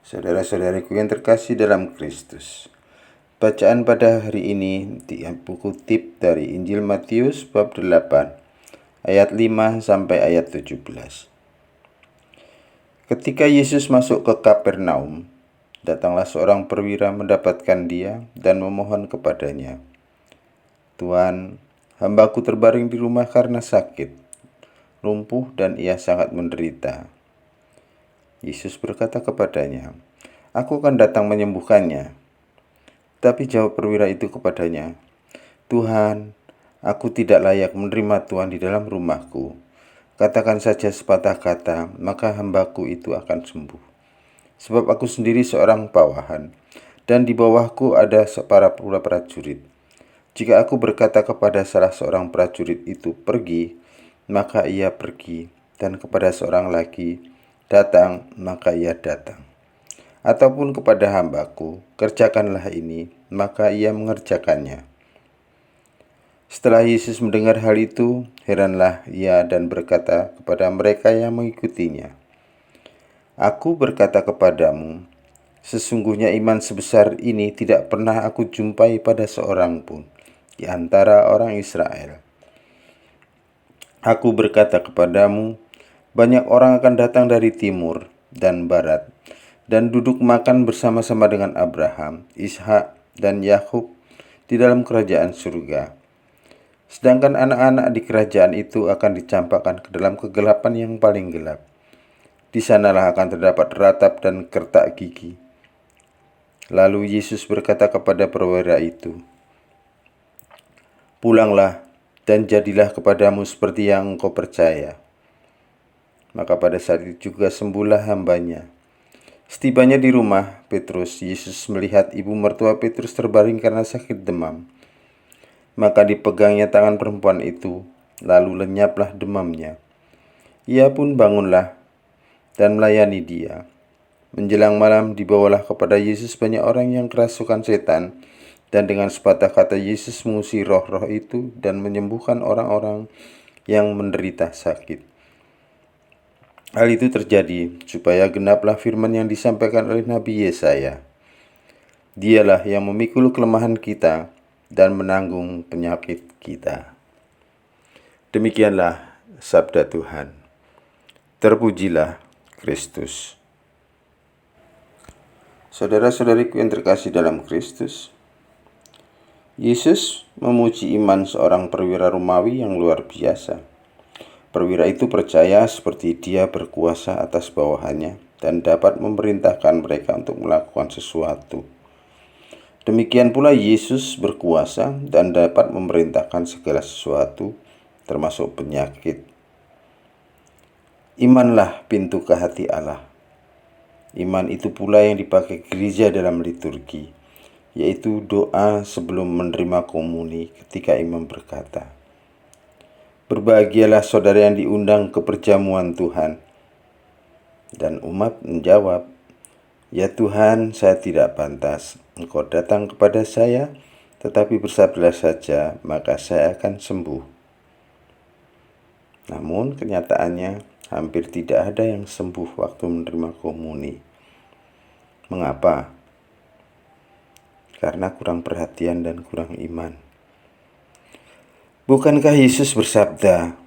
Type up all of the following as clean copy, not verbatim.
Saudara-saudariku yang terkasih dalam Kristus, bacaan pada hari ini dikutip dari Injil Matius bab 8 ayat 5 sampai ayat 17. Ketika Yesus masuk ke Kapernaum, datanglah seorang perwira mendapatkan dia dan memohon kepadanya, "Tuan, hambaku terbaring di rumah karena sakit, lumpuh dan ia sangat menderita." Yesus berkata kepadanya, "Aku akan datang menyembuhkannya." Tapi jawab perwira itu kepadanya, "Tuhan, aku tidak layak menerima Tuhan di dalam rumahku. Katakan saja sepatah kata, maka hambaku itu akan sembuh. Sebab aku sendiri seorang bawahan, dan di bawahku ada para prajurit. Jika aku berkata kepada salah seorang prajurit itu, 'Pergi,' maka ia pergi, dan kepada seorang lagi, 'Datang,' maka ia datang. Ataupun kepada hambaku, 'Kerjakanlah ini,' maka ia mengerjakannya." Setelah Yesus mendengar hal itu, heranlah ia dan berkata kepada mereka yang mengikutinya, "Aku berkata kepadamu, sesungguhnya iman sebesar ini tidak pernah aku jumpai pada seorang pun di antara orang Israel. Aku berkata kepadamu, banyak orang akan datang dari timur dan barat, dan duduk makan bersama-sama dengan Abraham, Ishak, dan Yakub di dalam kerajaan surga. Sedangkan anak-anak di kerajaan itu akan dicampakkan ke dalam kegelapan yang paling gelap. Di sanalah akan terdapat ratap dan kertak gigi." Lalu Yesus berkata kepada perwira itu, "Pulanglah dan jadilah kepadamu seperti yang engkau percaya." Maka pada saat itu juga sembuhlah hambanya. Setibanya di rumah Petrus, Yesus melihat ibu mertua Petrus terbaring karena sakit demam. Maka dipegangnya tangan perempuan itu, lalu lenyaplah demamnya. Ia pun bangunlah dan melayani dia. Menjelang malam dibawalah kepada Yesus banyak orang yang kerasukan setan, dan dengan sepatah kata Yesus mengusir roh-roh itu dan menyembuhkan orang-orang yang menderita sakit. Hal itu terjadi supaya genaplah firman yang disampaikan oleh Nabi Yesaya, "Dialah yang memikul kelemahan kita dan menanggung penyakit kita." Demikianlah sabda Tuhan. Terpujilah Kristus. Saudara-saudariku yang terkasih dalam Kristus, Yesus memuji iman seorang perwira Romawi yang luar biasa. Perwira itu percaya seperti dia berkuasa atas bawahannya dan dapat memerintahkan mereka untuk melakukan sesuatu. Demikian pula Yesus berkuasa dan dapat memerintahkan segala sesuatu, termasuk penyakit. Imanlah pintu ke hati Allah. Iman itu pula yang dipakai gereja dalam liturgi, yaitu doa sebelum menerima komuni ketika imam berkata, "Berbahagialah saudara yang diundang ke perjamuan Tuhan." Dan umat menjawab, "Ya Tuhan, saya tidak pantas Engkau datang kepada saya, tetapi bersabdalah saja, maka saya akan sembuh." Namun kenyataannya hampir tidak ada yang sembuh waktu menerima komuni. Mengapa? Karena kurang perhatian dan kurang iman. Bukankah Yesus bersabda,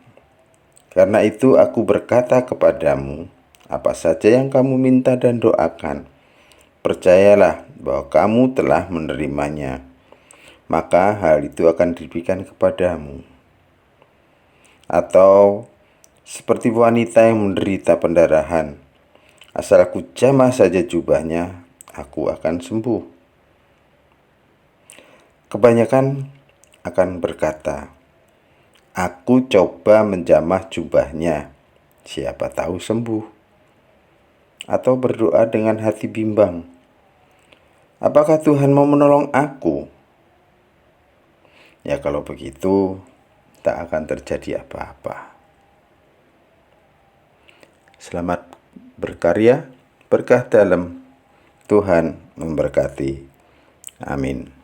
"Karena itu aku berkata kepadamu, apa saja yang kamu minta dan doakan, percayalah bahwa kamu telah menerimanya, maka hal itu akan diberikan kepadamu." Atau seperti wanita yang menderita pendarahan, "Asal aku jamah saja jubahnya, aku akan sembuh." Kebanyakan akan berkata, "Aku coba menjamah jubahnya, siapa tahu sembuh." Atau berdoa dengan hati bimbang, "Apakah Tuhan mau menolong aku?" Ya kalau begitu, tak akan terjadi apa-apa. Selamat berkarya, berkah dalam. Tuhan memberkati. Amin.